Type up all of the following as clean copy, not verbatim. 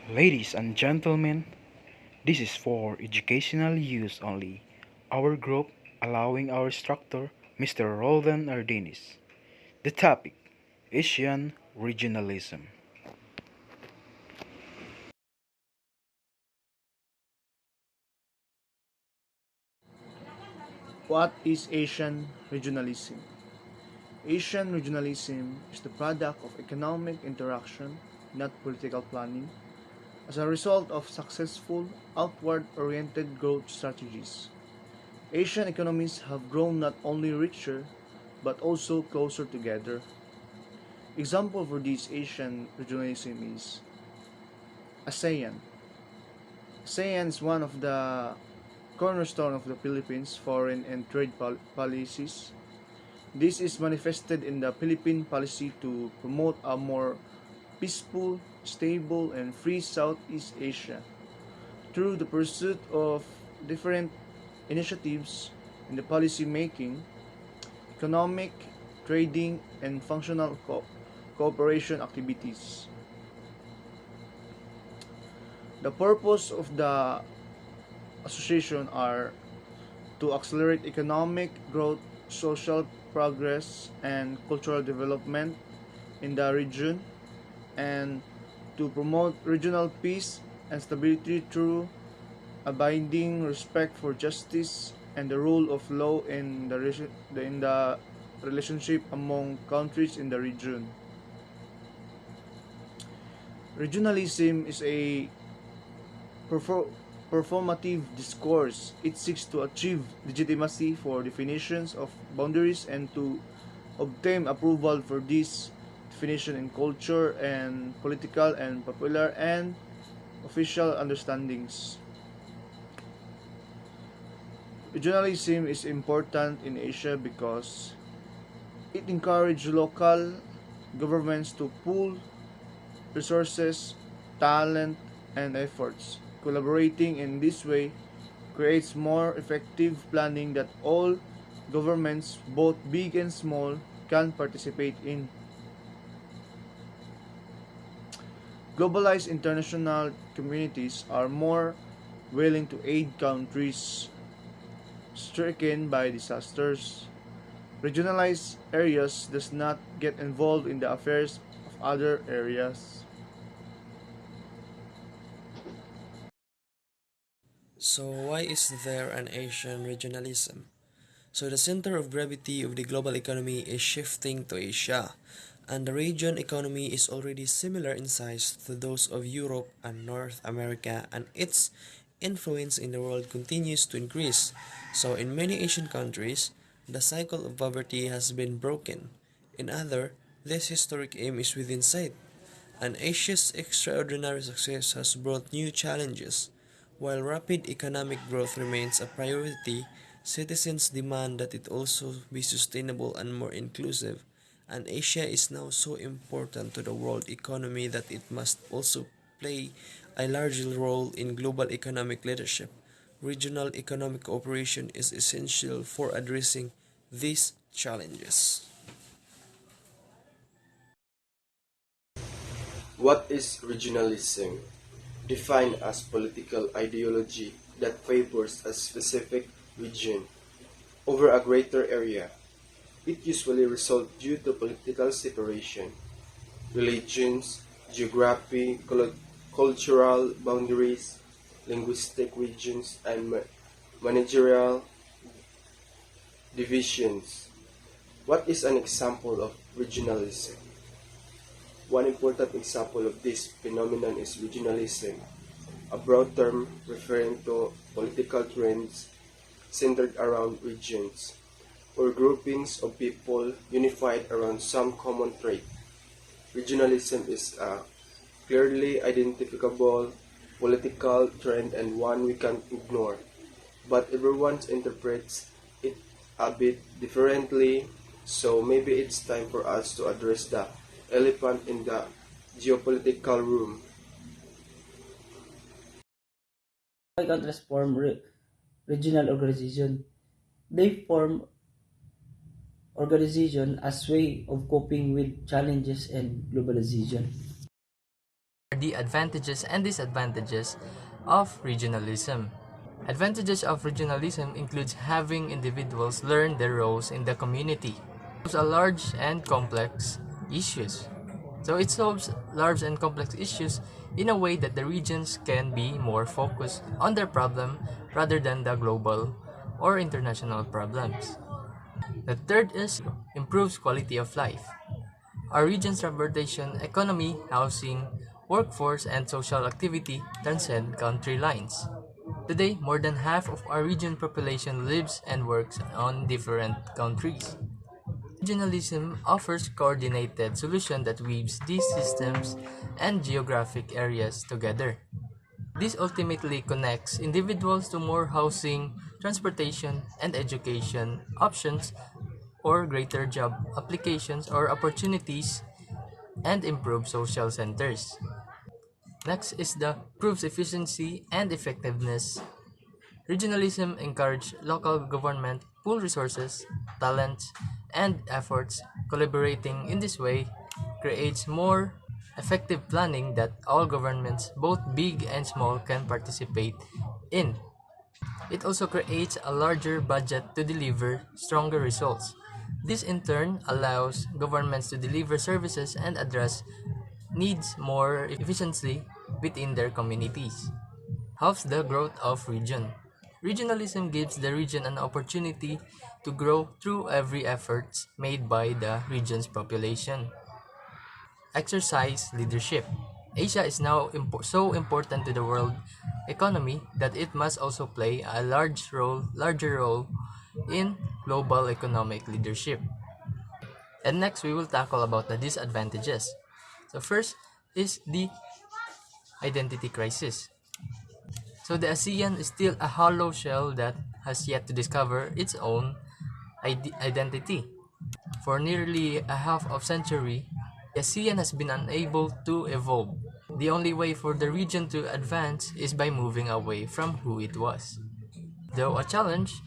Ladies and gentlemen, this is for educational use only. Our group allowing our instructor, Mr. Roldan Ardenis. The topic, Asian Regionalism. What is Asian regionalism? Asian regionalism is the product of economic interaction, not political planning, as a result of successful outward oriented growth strategies. Asian economies have grown not only richer but also closer together. Example for this Asian regionalism is ASEAN. ASEAN is one of the cornerstone of the Philippines' foreign and trade policies. This is manifested in the Philippine policy to promote a more peaceful, stable, and free Southeast Asia through the pursuit of different initiatives in the policy making, economic, trading, and functional cooperation activities. The purpose of the association are to accelerate economic growth, social progress, and cultural development in the region, and to promote regional peace and stability through abiding respect for justice and the rule of law in the relationship among countries in the region. Regionalism is a perfor- performative discourse. It seeks to achieve legitimacy for definitions of boundaries and to obtain approval for this definition in culture and political and popular and official understandings. Regionalism is important in Asia because it encourages local governments to pool resources, talent, and efforts. Collaborating in this way creates more effective planning that all governments, both big and small, can participate in. Globalized international communities are more willing to aid countries stricken by disasters. Regionalized areas does not get involved in the affairs of other areas. So, why is there an Asian regionalism? So, the center of gravity of the global economy is shifting to Asia, and the region economy is already similar in size to those of Europe and North America, and its influence in the world continues to increase. So, in many Asian countries, the cycle of poverty has been broken. In other, this historic aim is within sight. And Asia's extraordinary success has brought new challenges. While rapid economic growth remains a priority, citizens demand that it also be sustainable and more inclusive. And Asia is now so important to the world economy that it must also play a larger role in global economic leadership. Regional economic cooperation is essential for addressing these challenges. What is regionalism? Defined as political ideology that favors a specific region over a greater area. It usually results due to political separation, religions, geography, cultural boundaries, linguistic regions, and managerial divisions. What is an example of regionalism? One important example of this phenomenon is regionalism, a broad term referring to political trends centered around regions or groupings of people unified around some common trait. Regionalism is a clearly identifiable political trend and one we can't ignore, but everyone interprets it a bit differently, so maybe it's time for us to address the elephant in the geopolitical room. By contrast, form regional organization. They form organization as way of coping with challenges and globalization. The advantages and disadvantages of regionalism. Advantages of regionalism includes having individuals learn their roles in the community. It solves a large and complex issues. So it solves large and complex issues in a way that the regions can be more focused on their problem rather than the global or international problems. The third is improves quality of life. Our region's transportation, economy, housing, workforce, and social activity transcend country lines. Today, more than half of our region population lives and works on different countries. Regionalism offers coordinated solution that weaves these systems and geographic areas together. This ultimately connects individuals to more housing, transportation, and education options or greater job applications or opportunities and improve social centers. Next is the proves efficiency and effectiveness. Regionalism encourages local government pool resources, talents, and efforts. Collaborating in this way creates more effective planning that all governments, both big and small, can participate in. It also creates a larger budget to deliver stronger results. This in turn allows governments to deliver services and address needs more efficiently within their communities. Helps the growth of region. Regionalism gives the region an opportunity to grow through every effort made by the region's population. Exercise leadership. Asia is now so important to the world economy that it must also play a larger role in global economic leadership. And next we will tackle about the disadvantages. So first is the identity crisis. So the ASEAN is still a hollow shell that has yet to discover its own identity. For nearly a half of century, the ASEAN has been unable to evolve. The only way for the region to advance is by moving away from who it was. Though a challenge,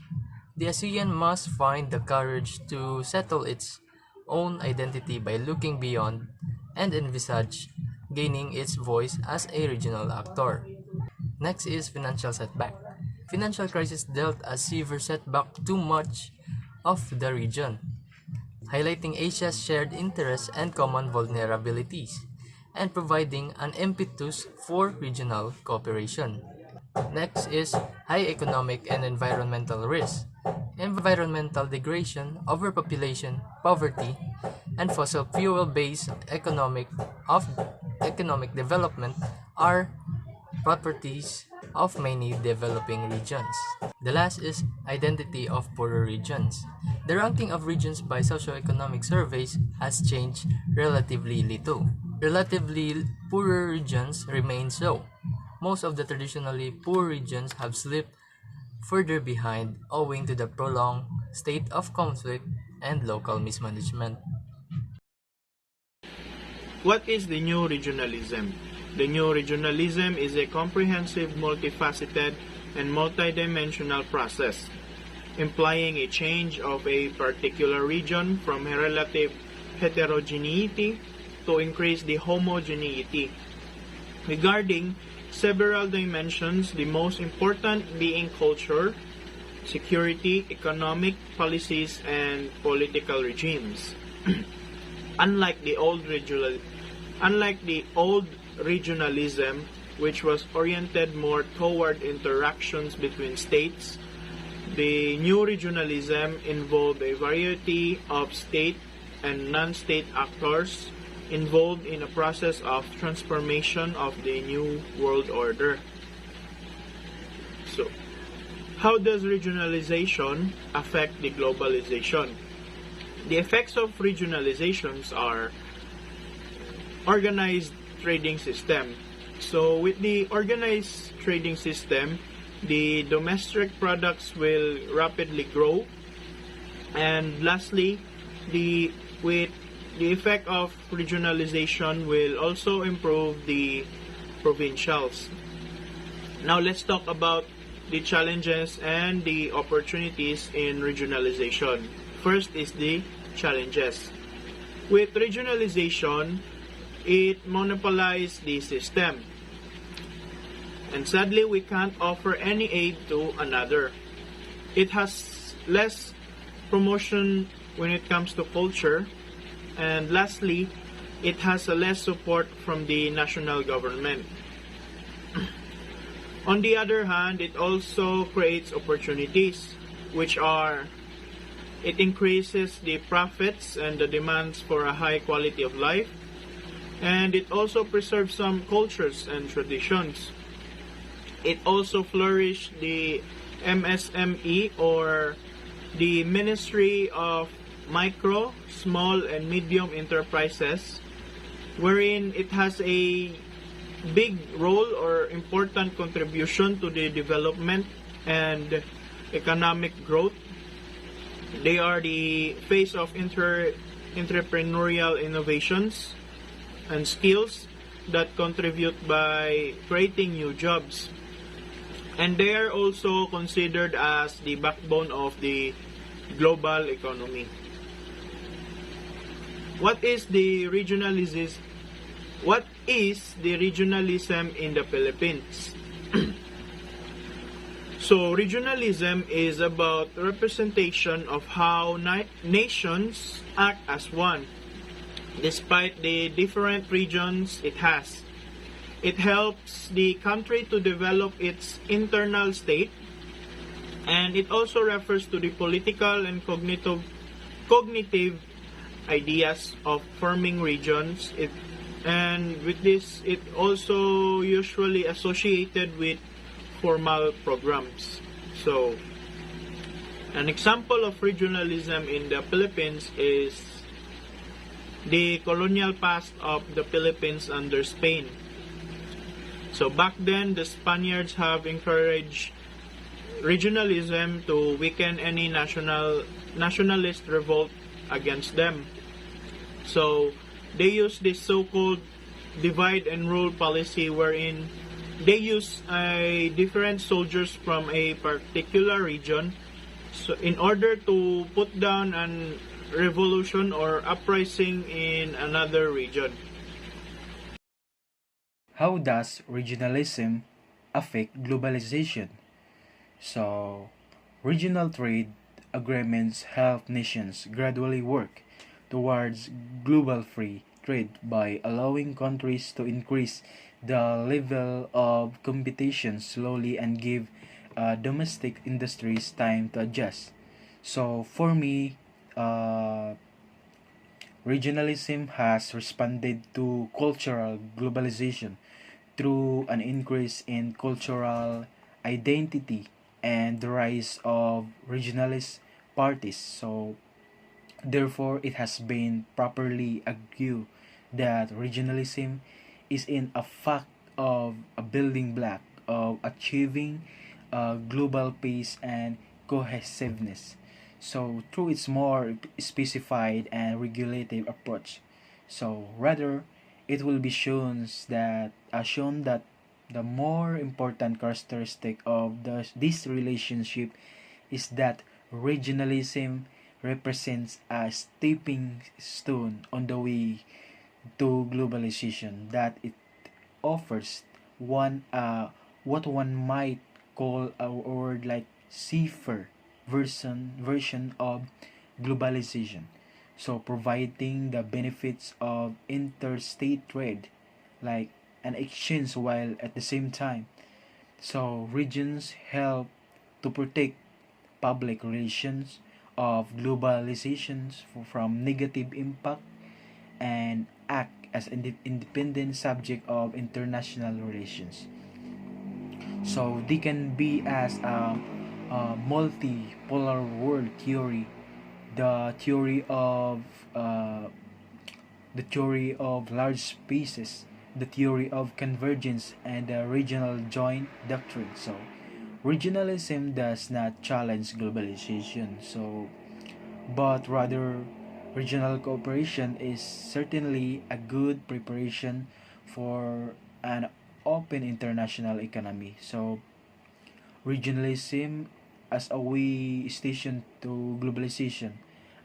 the ASEAN must find the courage to settle its own identity by looking beyond and envisage gaining its voice as a regional actor. Next is financial setback. Financial crisis dealt a severe setback to much of the region, highlighting Asia's shared interests and common vulnerabilities, and providing an impetus for regional cooperation. Next is high economic and environmental risk. Environmental degradation, overpopulation, poverty, and fossil fuel-based economic development are properties of many developing regions. The last is identity of poorer regions. The ranking of regions by socioeconomic surveys has changed relatively little. Relatively poorer regions remain so. Most of the traditionally poor regions have slipped further behind owing to the prolonged state of conflict and local mismanagement. What is the new regionalism? The new regionalism is a comprehensive, multifaceted, and multidimensional process, implying a change of a particular region from a relative heterogeneity to increase the homogeneity. Regarding several dimensions, the most important being culture, security, economic policies, and political regimes. Unlike the old regionalism, which was oriented more toward interactions between states, the new regionalism involved a variety of state and non-state actors involved in a process of transformation of the new world order. So, how does regionalization affect the globalization? The effects of regionalizations are organized trading system. So with the organized trading system, the domestic products will rapidly grow. And lastly, with the effect of regionalization will also improve the provincials. Now let's talk about the challenges and the opportunities in regionalization. First is the challenges. With regionalization, it monopolized the system. And sadly, we can't offer any aid to another. It has less promotion when it comes to culture. And lastly, it has a less support from the national government. On the other hand, it also creates opportunities, which are it increases the profits and the demands for a high quality of life, and it also preserves some cultures and traditions. It also flourished the MSME, or the Ministry of Micro, Small and Medium Enterprises, wherein it has a big role or important contribution to the development and economic growth. They are the face of entrepreneurial innovations and skills that contribute by creating new jobs. And they are also considered as the backbone of the global economy. What is the regionalism? What is the regionalism in the Philippines? So, regionalism is about representation of how nations act as one, despite the different regions it has. It helps the country to develop its internal state, and it also refers to the political and cognitive ideas of forming regions. And with this, it also usually associated with formal programs. So, an example of regionalism in the Philippines is the colonial past of the Philippines under Spain. So back then, the Spaniards have encouraged regionalism to weaken any nationalist revolt against them. So they use this so-called divide and rule policy, wherein they use different soldiers from a particular region, so in order to put down an revolution or uprising in another region. How does regionalism affect globalization? So, regional trade agreements help nations gradually work towards global free trade by allowing countries to increase the level of competition slowly and give domestic industries time to adjust. So, for me, uh, regionalism has responded to cultural globalization through an increase in cultural identity and the rise of regionalist parties. So, therefore, it has been properly argued that regionalism is in a fact of a building block of achieving global peace and cohesiveness. So, through its more specified and regulative approach, so rather, it will be shown that the more important characteristic of this relationship is that regionalism represents a stepping stone on the way to globalization, that it offers one what one might call a word like safer version of globalization, so providing the benefits of interstate trade like an exchange, while at the same time so regions help to protect public relations of globalizations from negative impact and act as an independent subject of international relations. So they can be as a multipolar world theory, the theory of uh, the theory of large spaces, the theory of convergence, and the regional joint doctrine. So regionalism does not challenge globalization, so but rather regional cooperation is certainly a good preparation for an open international economy. So regionalism as a way station to globalization,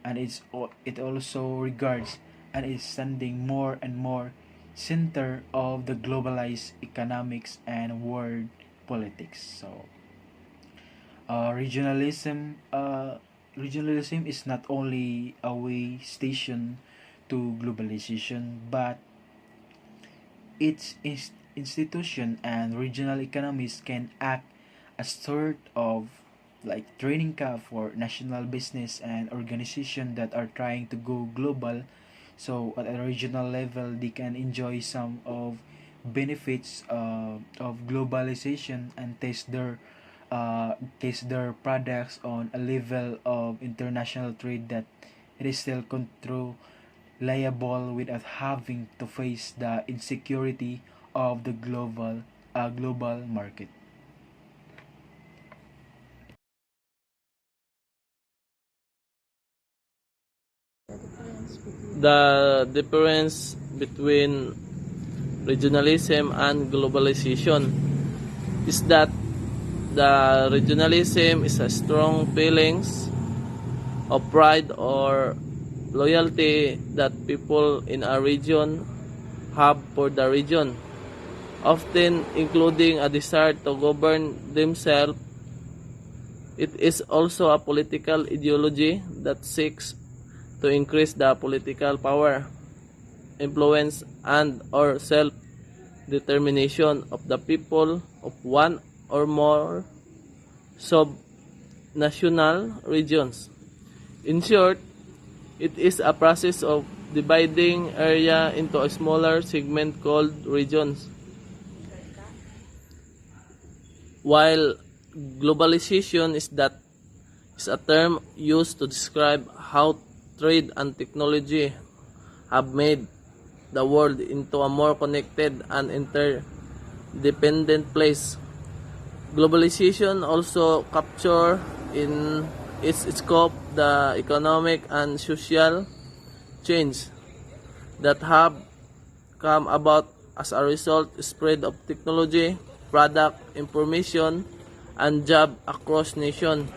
and it also regards and is sending more and more center of the globalized economics and world politics. So, uh, regionalism, uh, regionalism is not only a way station to globalization, but its institution and regional economies can act as sort of like training camp for national business and organizations that are trying to go global. So at a regional level, they can enjoy some of benefits of globalization and test their products on a level of international trade that it is still controllable without having to face the insecurity of the global market. The difference between regionalism and globalization is that the regionalism is a strong feelings of pride or loyalty that people in a region have for the region, often including a desire to govern themselves. It is also a political ideology that seeks to increase the political power, influence, and or self-determination of the people of one or more sub-national regions. In short, it is a process of dividing area into a smaller segment called regions. While globalization is a term used to describe how trade and technology have made the world into a more connected and interdependent place. Globalization also captures in its scope the economic and social change that have come about as a result spread of technology, product, information, and job across nation,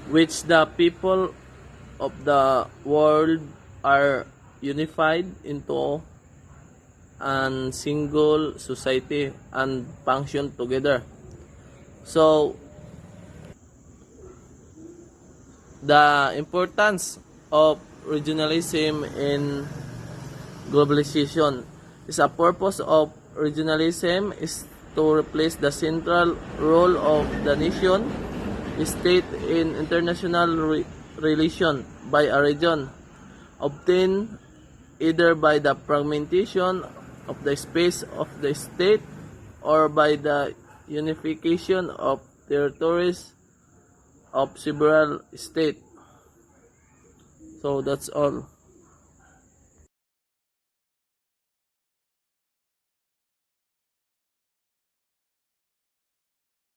which the people of the world are unified into a single society and function together. So the importance of regionalism in globalization is a purpose of regionalism is to replace the central role of the nation state in international relation by a region, obtained either by the fragmentation of the space of the state or by the unification of territories of several states. So that's all.